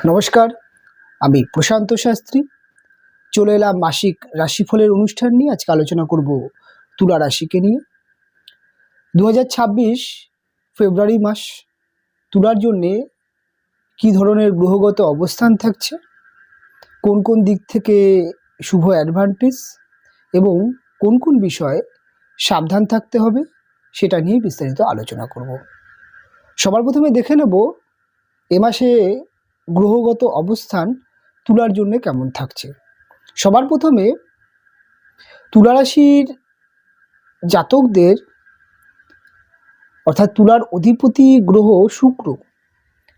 নমস্কার, আমি প্রশান্ত শাস্ত্রী। চলে এলাম মাসিক রাশিফলের অনুষ্ঠান নিয়ে। আজকে আলোচনা করব তুলা রাশিকে নিয়ে। 2026 ফেব্রুয়ারি মাস তুলার জন্যে কী ধরনের গ্রহগত অবস্থান থাকছে, কোন কোন দিক থেকে শুভ অ্যাডভান্টেজ এবং কোন কোন বিষয়ে সাবধান থাকতে হবে, সেটা নিয়ে বিস্তারিত আলোচনা করব। সবার প্রথমে দেখে নেব এ মাসে গ্রহগত অবস্থান তুলার জন্য কেমন থাকছে। সবার প্রথমে তুলা রাশির জাতকদের অর্থাৎ তুলার অধিপতি গ্রহ শুক্র,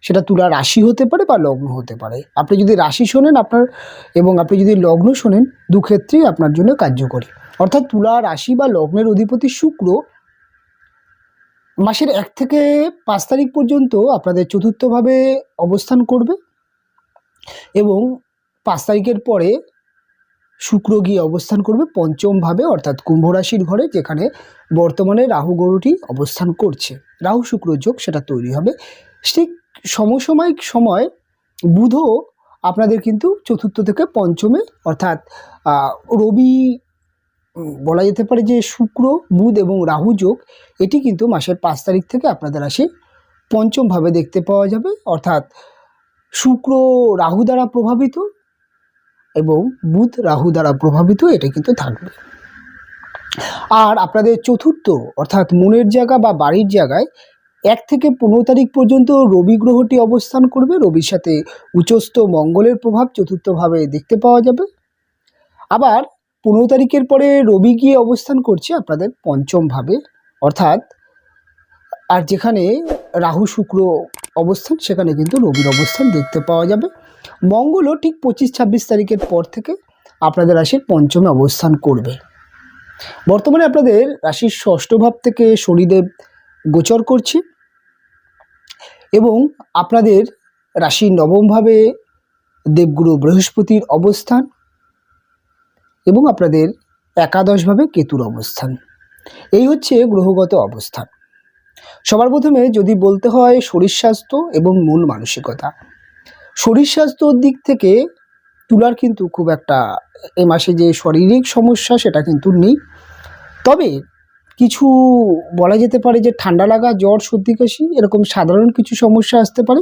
সেটা তুলা রাশি হতে পারে বা লগ্ন হতে পারে। আপনি যদি রাশি শোনেন আপনার এবং আপনি যদি লগ্ন শোনেন, দুক্ষেত্রেই আপনার জন্য কার্যকরী। অর্থাৎ তুলা রাশি বা লগ্নের অধিপতি শুক্র মাসের 1 থেকে 5 তারিখ পর্যন্ত আপনাদের চতুর্থভাবে অবস্থান করবে এবং 5 তারিখের পরে শুক্র গিয়ে অবস্থান করবে পঞ্চম ভাবে, অর্থাৎ কুম্ভ রাশির ঘরে, যেখানে বর্তমানে রাহু গ্রহটি অবস্থান করছে। রাহু শুক্র যোগ সেটা তৈরি হবে। ঠিক সমসাময়িক সময় বুধও আপনাদের কিন্তু চতুর্থ থেকে পঞ্চমে, অর্থাৎ রবি, বলা যেতে পারে যে শুক্র বুধ এবং রাহু যোগ, এটি কিন্তু মাসের 5 তারিখ থেকে আপনাদের রাশি পঞ্চম ভাবে দেখতে পাওয়া যাবে। অর্থাৎ শুক্র রাহু দ্বারা প্রভাবিত এবং বুধ রাহু দ্বারা প্রভাবিত, এটা কিন্তু থাকবে। আর আপনাদের চতুর্থ অর্থাৎ মনের জায়গা বা বাড়ির জায়গায় 1 থেকে 15 তারিখ পর্যন্ত রবি গ্রহটি অবস্থান করবে। রবির সাথে উচ্চস্থ মঙ্গলের প্রভাব চতুর্থভাবে দেখতে পাওয়া যাবে। আবার 15 তারিখের পরে রবি গিয়ে অবস্থান করছে আপনাদের পঞ্চম ভাবে, অর্থাৎ আর যেখানে রাহু শুক্র অবস্থান, সেখানে কিন্তু রবির অবস্থান দেখতে পাওয়া যাবে। মঙ্গলও ঠিক 25-26 তারিখের পর থেকে আপনাদের রাশির পঞ্চমে অবস্থান করবে। বর্তমানে আপনাদের রাশির ষষ্ঠ ভাব থেকে শনিদেব গোচর করছে এবং আপনাদের রাশির নবম ভাবে দেবগুরু বৃহস্পতির অবস্থান এবং আপনাদের একাদশ ভাবে কেতুর অবস্থান। এই হচ্ছে গ্রহগত অবস্থান। সবার প্রথমে যদি বলতে হয় শরীর স্বাস্থ্য এবং মন মানসিকতা। শরীর স্বাস্থ্যর দিক থেকে তুলার কিন্তু খুব একটা এ মাসে যে শারীরিক সমস্যা সেটা কিন্তু নেই, তবে কিছু বলা যেতে পারে যে ঠান্ডা লাগা, জ্বর, সর্দি, কাশি এরকম সাধারণ কিছু সমস্যা আসতে পারে।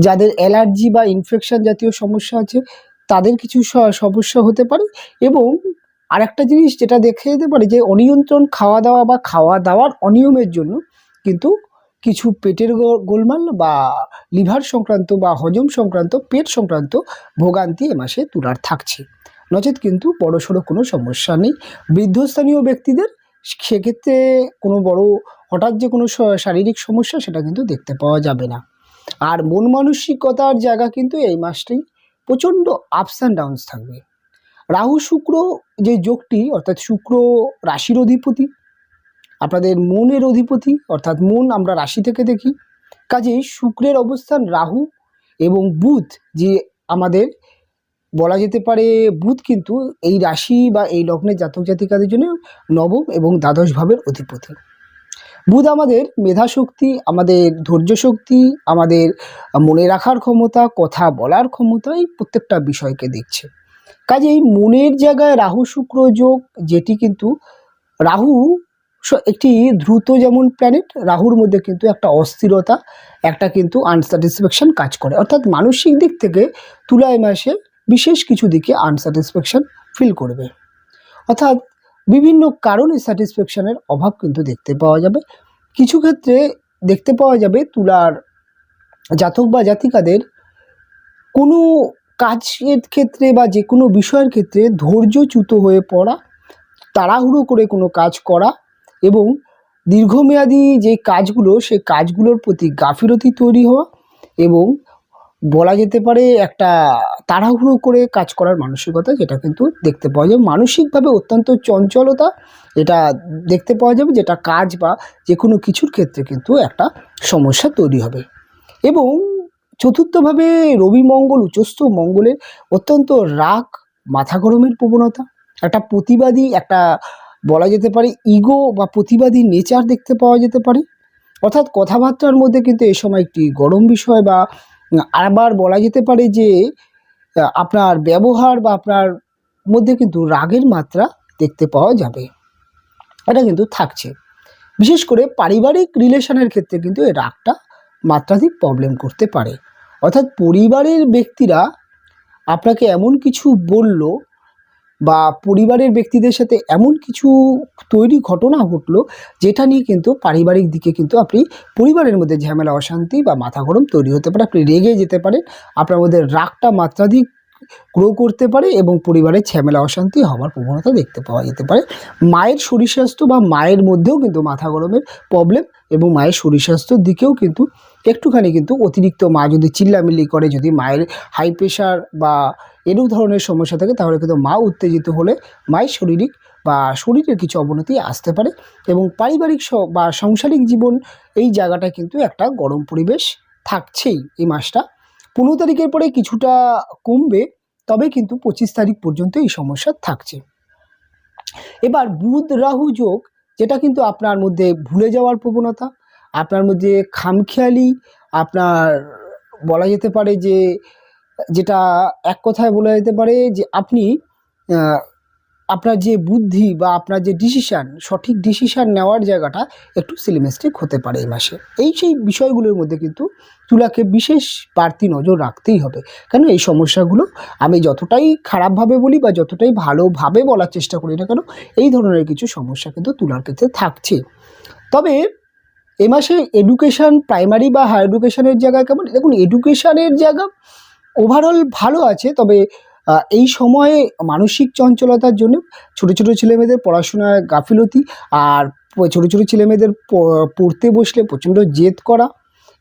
যাদের অ্যালার্জি বা ইনফেকশন জাতীয় সমস্যা আছে তাদের কিছু সমস্যা হতে পারে। এবং আরেকটা জিনিস যেটা দেখে যেতে পারে যে অনিয়ন্ত্রণ খাওয়া দাওয়া বা খাওয়া দাওয়ার অনিয়মের জন্য কিন্তু কিছু পেটের গোলমাল বা লিভার সংক্রান্ত বা হজম সংক্রান্ত, পেট সংক্রান্ত ভোগান্তি এ মাসে তুলার থাকছে। নচেত কিন্তু বড়সড় কোনো সমস্যা নেই। বৃদ্ধস্থানীয় ব্যক্তিদের সেক্ষেত্রে কোনো বড় হঠাৎ যে কোনো শারীরিক সমস্যা সেটা কিন্তু দেখতে পাওয়া যাবে না। আর মন মানসিকতার জায়গা কিন্তু এই মাসটাই প্রচণ্ড আপস অ্যান্ড ডাউনস থাকবে। রাহু শুক্র যে যোগটি, অর্থাৎ শুক্র রাশির অধিপতি, আপনাদের মনের অধিপতি, অর্থাৎ মন আমরা রাশি থেকে দেখি। কাজেই শুক্রের অবস্থান রাহু এবং বুধ, যে আমাদের বলা যেতে পারে বুধ কিন্তু এই রাশি বা এই লগ্নের জাতক জাতিকাদের জন্য নবম এবং দ্বাদশ ভাবের অধিপতি। বুধ আমাদের মেধা শক্তি, আমাদের ধৈর্য শক্তি, আমাদের মনে রাখার ক্ষমতা, কথা বলার ক্ষমতা, এই প্রত্যেকটা বিষয়কে দেখছে। কাজেই মনের জায়গায় রাহু শুক্র যোগ, যেটি কিন্তু রাহু একটি দ্রুত যেমন প্ল্যানেট, রাহুর মধ্যে কিন্তু একটা অস্থিরতা, একটা কিন্তু আনস্যাটিসফ্যাকশন কাজ করে। অর্থাৎ মানসিক দিক থেকে তুলায় মাসে বিশেষ কিছু দিকে আনস্যাটিসফ্যাকশন ফিল করবে। অর্থাৎ বিভিন্ন কারণে স্যাটিসফ্যাকশনের অভাব কিন্তু দেখতে পাওয়া যাবে। কিছু ক্ষেত্রে দেখতে পাওয়া যাবে তুলার জাতক বা জাতিকাদের কোনো কাজের ক্ষেত্রে বা যে কোনো বিষয়ের ক্ষেত্রে ধৈর্যচ্যুত হয়ে পড়া, তাড়াহুড়ো করে কোনো কাজ করা এবং দীর্ঘমেয়াদী যে কাজগুলো, সেই কাজগুলোর প্রতি গাফিলতি তৈরি হওয়া এবং বলা যেতে পারে একটা তাড়াহুড়ো করে কাজ করার মানসিকতা, যেটা কিন্তু দেখতে পাওয়া যাবে। মানসিকভাবে অত্যন্ত চঞ্চলতা এটা দেখতে পাওয়া যাবে, যেটা কাজ বা যে কোনো কিছুর ক্ষেত্রে কিন্তু একটা সমস্যা তৈরি হবে। এবং চতুর্থভাবে রবি মঙ্গল, উচ্চস্থ মঙ্গলের অত্যন্ত রাগ, মাথা গরমের প্রবণতা, একটা প্রতিবাদী, একটা বলা যেতে পারে ইগো বা প্রতিবাদী নেচার দেখতে পাওয়া যেতে পারে। অর্থাৎ কথাবার্তার মধ্যে কিন্তু এই সময় একটি গরম বিষয় বা আবার বলা যেতে পারে যে আপনার ব্যবহার বা আপনার মধ্যে কিন্তু রাগের মাত্রা দেখতে পাওয়া যাবে, এটা কিন্তু থাকছে। বিশেষ করে পারিবারিক রিলেশনের ক্ষেত্রে কিন্তু এই রাগটা মাত্রাধিক প্রবলেম করতে পারে। অর্থাৎ পরিবারের ব্যক্তিরা আপনাকে এমন কিছু বলল বা পরিবারের ব্যক্তিদের সাথে এমন কিছু ঘটনা ঘটলো যেটা নিয়ে কিন্তু পারিবারিক দিকে কিন্তু আপনি পরিবারের মধ্যে ঝামেলা, অশান্তি বা মাথা গরম তৈরি হতে পারে। আপনি রেগে যেতে পারেন, আপনার মধ্যে রাগটা মাত্রাধিক গ্রো করতে পারে এবং পরিবারের ঝামেলা অশান্তি হওয়ার প্রবণতা দেখতে পাওয়া যেতে পারে। মায়ের শরীর স্বাস্থ্য বা মায়ের মধ্যেও কিন্তু মাথা গরমের প্রবলেম এবং মায়ের শরীর স্বাস্থ্যর দিকেও কিন্তু একটুখানি কিন্তু অতিরিক্ত মা যদি চিল্লামিল্লি করে, যদি মায়ের হাই প্রেশার বা এরূপ ধরনের সমস্যা থাকে, তাহলে কিন্তু মা উত্তেজিত হলে মায়ের শারীরিক বা শরীরের কিছু অবনতি আসতে পারে এবং পারিবারিক বা সাংসারিক জীবন এই জায়গাটা কিন্তু একটা গরম পরিবেশ থাকছেই। এই মাসটা 15 তারিখের পরে কিছুটা কমবে, তবে কিন্তু 25 তারিখ পর্যন্ত এই সমস্যা থাকছে। এবার বুধ রাহু যোগ, যেটা কিন্তু আপনার মধ্যে ভুলে যাওয়ার প্রবণতা, আপনার মধ্যে খামখেয়ালি, আপনার বলা যেতে পারে যে যেটা এক কথায় বলা যেতে পারে যে আপনি আপনার যে বুদ্ধি বা আপনার যে ডিসিশান, সঠিক ডিসিশান নেওয়ার জায়গাটা একটু সিলিমিস্টিক হতে পারে এই মাসে। সেই বিষয়গুলোর মধ্যে কিন্তু তুলাকে বিশেষ বাড়তি নজর রাখতেই হবে। কেন এই সমস্যাগুলো আমি যতটাই খারাপভাবে বলি বা যতটাই ভালোভাবে বলার চেষ্টা করি না কেন, এই ধরনের কিছু সমস্যা কিন্তু তুলার ক্ষেত্রে থাকছে। তবে এই মাসে এডুকেশান, প্রাইমারি বা হায়ার এডুকেশানের জায়গায় কেমন? দেখুন, এডুকেশানের জায়গা ওভারঅল ভালো আছে, তবে এই সময়ে মানসিক চঞ্চলতার জন্য ছোটো ছোটো ছেলেমেয়েদের পড়াশোনায় গাফিলতি, আর ছোটো ছোটো ছেলেমেয়েদের পড়তে বসলে প্রচণ্ড জেদ করা,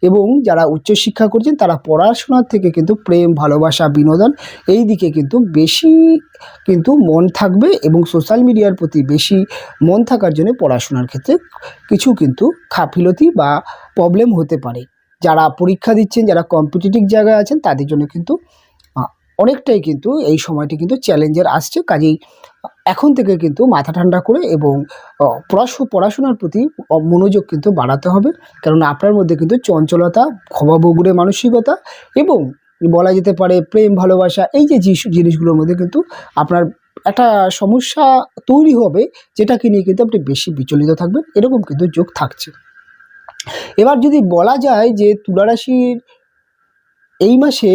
এবং যারা উচ্চশিক্ষা করছেন তারা পড়াশোনার থেকে কিন্তু প্রেম, ভালোবাসা, বিনোদন এই দিকে কিন্তু বেশি কিন্তু মন থাকবে এবং সোশ্যাল মিডিয়ার প্রতি বেশি মন থাকার জন্য পড়াশোনার ক্ষেত্রে কিছু কিন্তু গাফিলতি বা প্রবলেম হতে পারে। যারা পরীক্ষা দিচ্ছেন, যারা কম্পিটিটিভ জায়গায় আছেন, তাদের জন্য কিন্তু অনেকটাই কিন্তু এই সময়টি কিন্তু চ্যালেঞ্জের আসছে। কাজেই এখন থেকে কিন্তু মাথা ঠান্ডা করে এবং পড়াশোনার প্রতি মনোযোগ কিন্তু বাড়াতে হবে। কারণ আপনার মধ্যে কিন্তু চঞ্চলতা, ক্ষমাবগুড়ে মানসিকতা এবং বলা যেতে পারে প্রেম, ভালোবাসা, এই যে জিনিসগুলোর মধ্যে কিন্তু আপনার একটা সমস্যা তৈরি হবে, যেটাকে নিয়ে কিন্তু আপনি বেশি বিচলিত থাকবেন, এরকম কিন্তু যোগ থাকছে। এবার যদি বলা যায় যে তুলা রাশির এই মাসে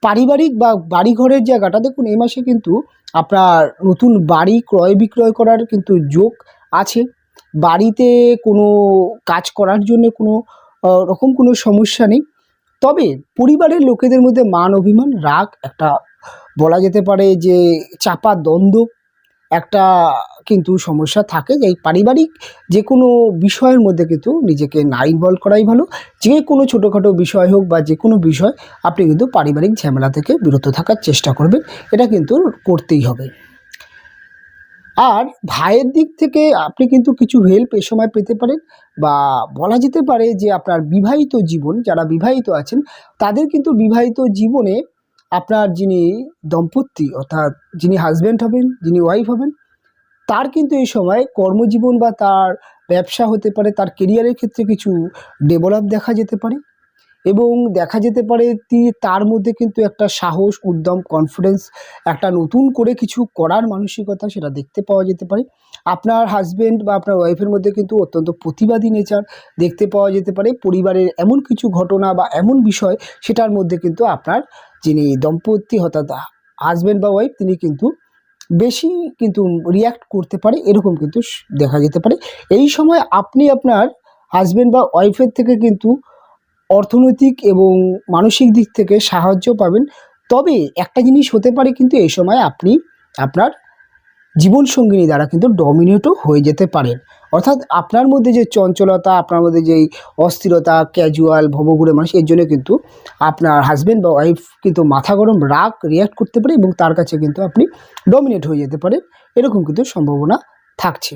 পারিবারিক বা বাড়িঘরের জায়গাটা, দেখুন এই মাসে কিন্তু আপনার নতুন বাড়ি ক্রয় বিক্রয় করার কিন্তু যোগ আছে। বাড়িতে কোনো কাজ করার জন্য কোনো রকম কোনো সমস্যা নেই। তবে পরিবারের লোকেদের মধ্যে মান অভিমান, রাগ, একটা বলা যেতে পারে যে চাপা দ্বন্দ্ব একটা কিন্তু সমস্যা থাকে। যে এই পারিবারিক যে কোনো বিষয়ের মধ্যে কিন্তু নিজেকে না ইনভলভ করাই ভালো। যে কোনো ছোটোখাটো বিষয় হোক বা যে কোনো বিষয়, আপনি কিন্তু পারিবারিক ঝামেলা থেকে বিরত থাকার চেষ্টা করবেন, এটা কিন্তু করতেই হবে। আর ভাইয়ের দিক থেকে আপনি কিন্তু কিছু হেল্প এ সময় পেতে পারেন, বা বলা যেতে পারে যে আপনার বিবাহিত জীবন, যারা বিবাহিত আছেন তাদের কিন্তু বিবাহিত জীবনে আপনার যিনি দম্পতি, অর্থাৎ যিনি হাজব্যান্ড হবেন, যিনি ওয়াইফ হবেন, তার কিন্তু এই সময় কর্মজীবন বা তার ব্যবসা হতে পারে, তার কেরিয়ারের ক্ষেত্রে কিছু ডেভেলপ দেখা যেতে পারে এবং দেখা যেতে পারে তার মধ্যে কিন্তু একটা সাহস, উদ্যম, কনফিডেন্স, একটা নতুন করে কিছু করার মানসিকতা, সেটা দেখতে পাওয়া যেতে পারে। আপনার হাজব্যান্ড বা আপনার ওয়াইফের মধ্যে কিন্তু অত্যন্ত প্রতিবাদী নেচার দেখতে পাওয়া যেতে পারে। পরিবারের এমন কিছু ঘটনা বা এমন বিষয়, সেটার মধ্যে কিন্তু আপনার যিনি দম্পতি, অর্থাৎ হাজব্যান্ড বা ওয়াইফ, তিনি কিন্তু বেশি কিন্তু রিয়্যাক্ট করতে পারে, এরকম কিন্তু দেখা যেতে পারে। এই সময় আপনি আপনার হাজব্যান্ড বা ওয়াইফের থেকে কিন্তু অর্থনৈতিক এবং মানসিক দিক থেকে সাহায্য পাবেন। তবে একটা জিনিস হতে পারে, কিন্তু এই সময় আপনি আপনার জীবনসঙ্গিনী দ্বারা কিন্তু ডমিনেটও হয়ে যেতে পারেন। অর্থাৎ আপনার মধ্যে যে চঞ্চলতা, আপনার মধ্যে যেই অস্থিরতা, ক্যাজুয়াল ভবঘুরে মানুষ, এর জন্য কিন্তু আপনার হাজব্যান্ড বা ওয়াইফ কিন্তু মাথা গরম, রাগ রিয়্যাক্ট করতে পারে এবং তার কাছে কিন্তু আপনি ডমিনেট হয়ে যেতে পারেন, এরকম কিন্তু সম্ভাবনা থাকছে।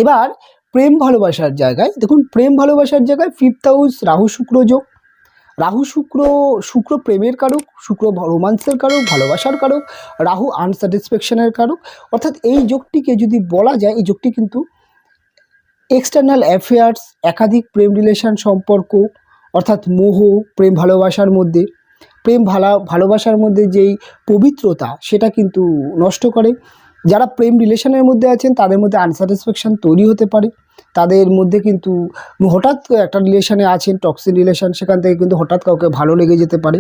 এবার প্রেম ভালোবাসার জায়গায়, দেখুন প্রেম ভালোবাসার জায়গায় 5th হাউস রাহু শুক্র যোগ। রাহু শুক্র প্রেমের কারক, শুক্র রোমান্সের কারক, ভালোবাসার কারক, রাহু আনস্যাটিসফ্যাকশনের কারক। অর্থাৎ এই যোগটিকে যদি বলা যায়, এই যোগটি কিন্তু এক্সটার্নাল অ্যাফেয়ার্স, একাধিক প্রেম রিলেশন সম্পর্ক, অর্থাৎ মোহ, প্রেম ভালোবাসার মধ্যে যেই পবিত্রতা সেটা কিন্তু নষ্ট করে। যারা প্রেম রিলেশনের মধ্যে আছেন তাদের মধ্যে আনস্যাটিসফ্যাকশান তৈরি হতে পারে। তাদের মধ্যে কিন্তু হঠাৎ একটা রিলেশনে আছেন, টক্সিক রিলেশন, সেখান থেকে কিন্তু হঠাৎ কাউকে ভালো লেগে যেতে পারে।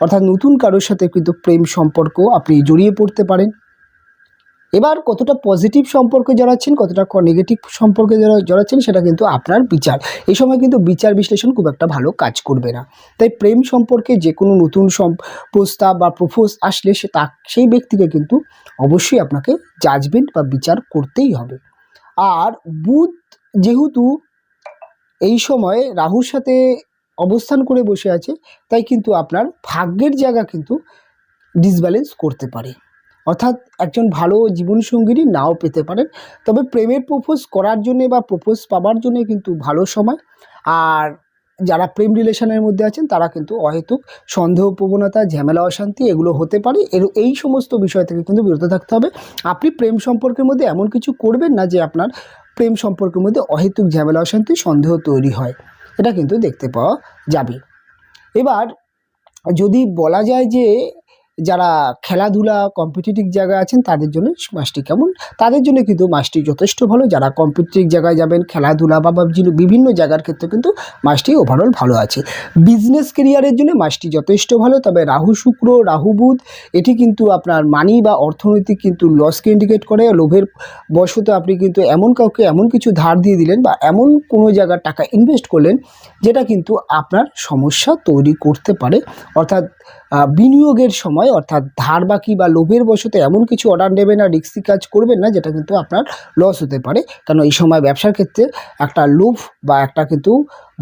অর্থাৎ নতুন কারোর সাথে কিন্তু প্রেম সম্পর্ক আপনি জড়িয়ে পড়তে পারেন। এবার কতটা পজিটিভ সম্পর্কে জড়াচ্ছেন, কতটা নেগেটিভ সম্পর্কে জড়াচ্ছেন সেটা কিন্তু আপনার বিচার। এই সময় কিন্তু বিচার বিশ্লেষণ খুব একটা ভালো কাজ করবে না। তাই প্রেম সম্পর্কে যে কোনো নতুন প্রস্তাব বা প্রপোজ আসলে সেই ব্যক্তিকে কিন্তু অবশ্যই আপনাকে জাজমেন্ট বা বিচার করতেই হবে। আর বুধ যেহেতু এই সময় রাহুর সাথে অবস্থান করে বসে আছে, তাই কিন্তু আপনার ভাগ্যের জায়গা কিন্তু ডিসব্যালেন্স করতে পারে। অর্থাৎ একজন ভালো জীবনসঙ্গিনী নাও পেতে পারেন। তবে প্রেমের প্রপোজ করার জন্যে বা প্রপোজ পাওয়ার জন্যে কিন্তু ভালো সময়। আর যারা প্রেম রিলেশনের মধ্যে আছেন তারা কিন্তু অহেতুক সন্দেহ প্রবণতা, ঝামেলা, অশান্তি এগুলো হতে পারে। এই সমস্ত বিষয় থেকে কিন্তু বিরত থাকতে হবে। আপনি প্রেম সম্পর্কের মধ্যে এমন কিছু করবেন না যে আপনার প্রেম সম্পর্কের মধ্যে অহেতুক ঝামেলা, অশান্তি, সন্দেহ তৈরি হয়। এটা কিন্তু দেখতে পাওয়া যাবে। এবার যদি বলা যায় যে যারা খেলাধুলা কম্পিটিটিভ জায়গায় আছেন তাদের জন্য মাসটি কেমন, তাদের জন্য কিন্তু মাসটি যথেষ্ট ভালো। যারা কম্পিটিটিভ জায়গায় যাবেন, খেলাধুলা বা বিভিন্ন জায়গার ক্ষেত্রে কিন্তু মাসটি ওভারঅল ভালো আছে। বিজনেস কেরিয়ারের জন্য মাসটি যথেষ্ট ভালো। তবে রাহু শুক্র, রাহু বুধ এটি কিন্তু আপনার মানি বা অর্থনৈতিক কিন্তু লসকে ইন্ডিকেট করে। লোভের বশত আপনি কিন্তু এমন কাউকে এমন কিছু ধার দিয়ে দিলেন বা এমন কোনো জায়গায় টাকা ইনভেস্ট করলেন যেটা কিন্তু আপনার সমস্যা তৈরি করতে পারে। অর্থাৎ বিনিয়োগের সময় অর্থাৎ ধার বাকি বা লোভের বশতে এমন কিছু অর্ডার নেবেন না, রিস্কি কাজ করবেন না যেটা কিন্তু আপনার লস হতে পারে। কারণ এই সময় ব্যবসার ক্ষেত্রে একটা লোভ বা একটা কিন্তু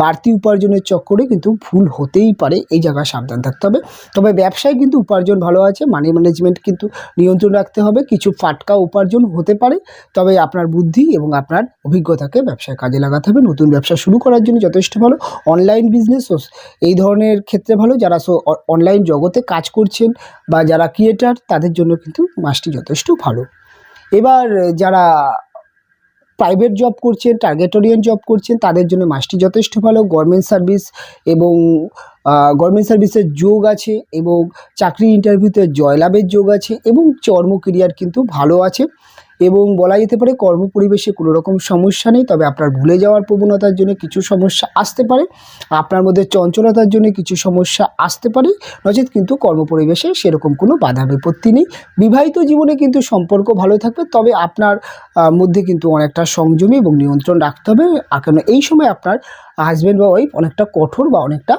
বাড়তি উপার্জনের চক্করে কিন্তু ভুল হতেই পারে, এই জায়গায় সাবধান থাকতে হবে। তবে ব্যবসায় কিন্তু উপার্জন ভালো আছে, মানি ম্যানেজমেন্ট কিন্তু নিয়ন্ত্রণ রাখতে হবে। কিছু ফাটকা উপার্জন হতে পারে, তবে আপনার বুদ্ধি এবং আপনার অভিজ্ঞতাকে ব্যবসায় কাজে লাগাতে হবে। নতুন ব্যবসা শুরু করার জন্য যথেষ্ট ভালো। অনলাইন বিজনেস এই ধরনের ক্ষেত্রে ভালো। যারা অনলাইন জগতে কাজ করছেন বা যারা ক্রিয়েটার তাদের জন্য কিন্তু মাসটি যথেষ্ট ভালো। এবার যারা প্রাইভেট জব করছেন, টার্গেট ওরিয়েন্ট জব করছেন তাদের জন্য মাসটি যথেষ্ট ভালো। গভর্নমেন্ট সার্ভিস এবং গভর্নমেন্ট সার্ভিসের যোগ আছে এবং চাকরি ইন্টারভিউতে জয়লাভের যোগ আছে এবং কর্ম ক্যারিয়ার কিন্তু ভালো আছে। এবং বলা যেতে পারে কর্ম পরিবেশে কোনো রকম সমস্যা নেই। তবে আপনার ভুলে যাওয়ার প্রবণতার জন্য কিছু সমস্যা আসতে পারে, আপনার মধ্যে চঞ্চলতার জন্য কিছু সমস্যা আসতে পারে, নচেত কিন্তু কর্ম পরিবেশে সেরকম কোনো বাধা বিপত্তি নেই। বিবাহিত জীবনে কিন্তু সম্পর্ক ভালো থাকবে, তবে আপনার মধ্যে কিন্তু অনেকটা সংযমী এবং নিয়ন্ত্রণ রাখতে হবে। কারণ এই সময় আপনার হাজব্যান্ড বা ওয়াইফ অনেকটা কঠোর বা অনেকটা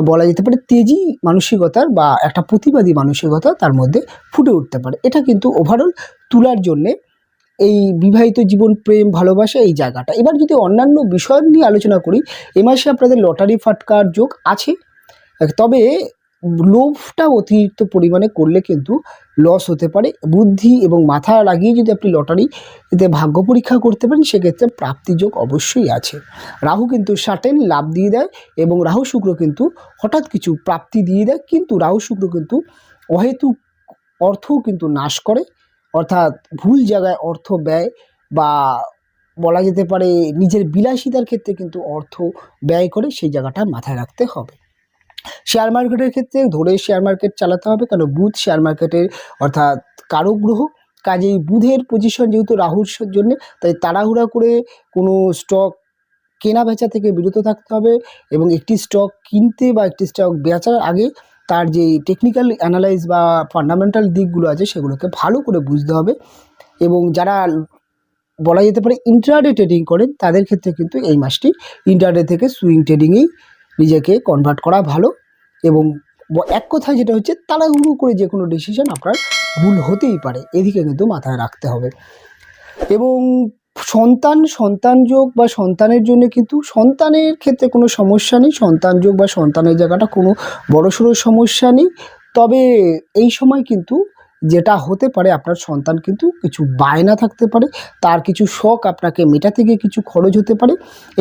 বলা যেতে পারে তেজি মানসিকতার বা একটা প্রতিবাদী মানসিকতা তার মধ্যে ফুটে উঠতে পারে। এটা কিন্তু ওভারঅল তুলার জন্যে এই বিবাহিত জীবন, প্রেম, ভালোবাসা এই জায়গাটা। এবার যদি অন্যান্য বিষয় নিয়ে আলোচনা করি, এ মাসে আপনাদের লটারি ফাটকার যোগ আছে। তবে লোভটা অতিরিক্ত পরিমাণে করলে কিন্তু লস হতে পারে। বুদ্ধি এবং মাথা লাগিয়ে যদি আপনি লটারিতে ভাগ্য পরীক্ষা করতে পারেন সেক্ষেত্রে প্রাপ্তিযোগ অবশ্যই আছে। রাহু কিন্তু সার্টেন লাভ দিয়ে দেয় এবং রাহু শুক্র কিন্তু হঠাৎ কিছু প্রাপ্তি দিয়ে দেয়, কিন্তু রাহু শুক্র কিন্তু অহেতুক অর্থও কিন্তু নাশ করে। অর্থাৎ ভুল জায়গায় অর্থ ব্যয় বা বলা যেতে পারে নিজের বিলাসিতার ক্ষেত্রে কিন্তু অর্থ ব্যয় করে, সেই জায়গাটা মাথায় রাখতে হবে। শেয়ার মার্কেটের ক্ষেত্রে ধরে শেয়ার মার্কেট চালাতে হবে, কারণ বুধ শেয়ার মার্কেটের অর্থাৎ কারক গ্রহ। কাজেই বুধের পজিশন যেহেতু রাহুর জন্য, তাই তাড়াহুড়া করে কোনো স্টক কেনা বেচা থেকে বিরত থাকতে হবে এবং একটি স্টক কিনতে বা একটি স্টক বেচার আগে তার যে টেকনিক্যাল অ্যানালাইজ বা ফান্ডামেন্টাল দিকগুলো আছে সেগুলোকে ভালো করে বুঝতে হবে। এবং যারা বলা যেতে পারে ইন্ট্রাডে ট্রেডিং করেন তাদের ক্ষেত্রে কিন্তু এই মাসটি ইন্ট্রাডে থেকে সুইং ট্রেডিংয়েই নিজেকে কনভার্ট করা ভালো। এবং এক কথায় যেটা হচ্ছে তাড়াহুড়ো করে যে কোনো ডিসিশন আপনার ভুল হতেই পারে, এদিকে কিন্তু মাথায় রাখতে হবে। এবং সন্তান যোগ বা সন্তানের জন্য কিন্তু সন্তানের ক্ষেত্রে কোনো সমস্যা নেই। সন্তান যোগ বা সন্তানের জায়গাটা কোনো বড়সড় সমস্যা নেই। তবে এই সময় কিন্তু যেটা হতে পারে আপনার সন্তান কিন্তু কিছু বায়না থাকতে পারে, তার কিছু শখ আপনাকে মেটাতে গিয়ে কিছু খরচ হতে পারে।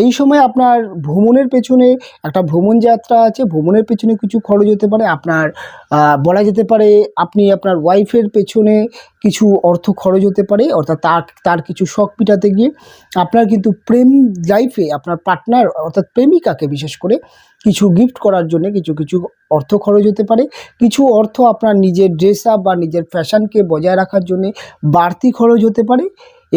এই সময় আপনার ভ্রমণের পেছনে একটা ভ্রমণ যাত্রা আছে, ভ্রমণের পেছনে কিছু খরচ হতে পারে। আপনার বলা যেতে পারে আপনি আপনার ওয়াইফের পেছনে কিছু অর্থ খরচ হতে পারে, অর্থাৎ তার কিছু শখ মেটাতে গিয়ে আপনার কিন্তু প্রেম লাইফে আপনার পার্টনার অর্থাৎ প্রেমিকাকে বিশেষ করে কিছু গিফট করার জন্য কিছু অর্থ খরচ হতে পারে। কিছু অর্থ আপনার নিজের ড্রেস আপ বা নিজের ফ্যাশনকে বজায় রাখার জন্যে বাড়তি খরচ হতে পারে,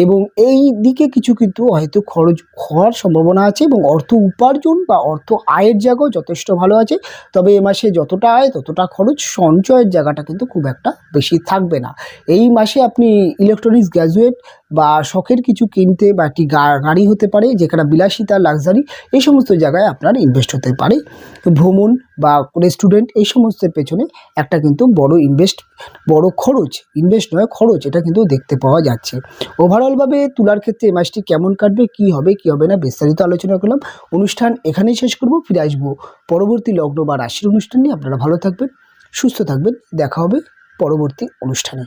এবং এই দিকে কিছু কিন্তু হয়তো খরচ হওয়ার সম্ভাবনা আছে, এবং অর্থ উপার্জন বা অর্থ আয়ের জায়গাও যথেষ্ট ভালো আছে। তবে এ মাসে যতটা আয় ততটা খরচ, সঞ্চয়ের জায়গাটা কিন্তু খুব একটা বেশি থাকবে না। এই মাসে আপনি ইলেকট্রনিক্স গ্যাজেট বা শখের কিছু কিনতে, বা একটি গাড়ি হতে পারে যেখানে বিলাসিতা লাক্সারি এই সমস্ত জায়গায় আপনার ইনভেস্ট হতে পারে। ভ্রমণ বা রেস্টুরেন্ট এই সমস্তের পেছনে একটা কিন্তু বড় খরচ, ইনভেস্ট নয় খরচ, এটা কিন্তু দেখতে পাওয়া যাচ্ছে। ওভারঅলভাবে তুলার ক্ষেত্রে এই মাসটি কেমন কাটবে, কি হবে না বিস্তারিত আলোচনা করলাম। অনুষ্ঠান এখানেই শেষ করব, ফিরে আসবো পরবর্তী লগ্ন বা রাশির অনুষ্ঠান নিয়ে। আপনারা ভালো থাকবেন, সুস্থ থাকবেন, দেখা হবে পরবর্তী অনুষ্ঠানে।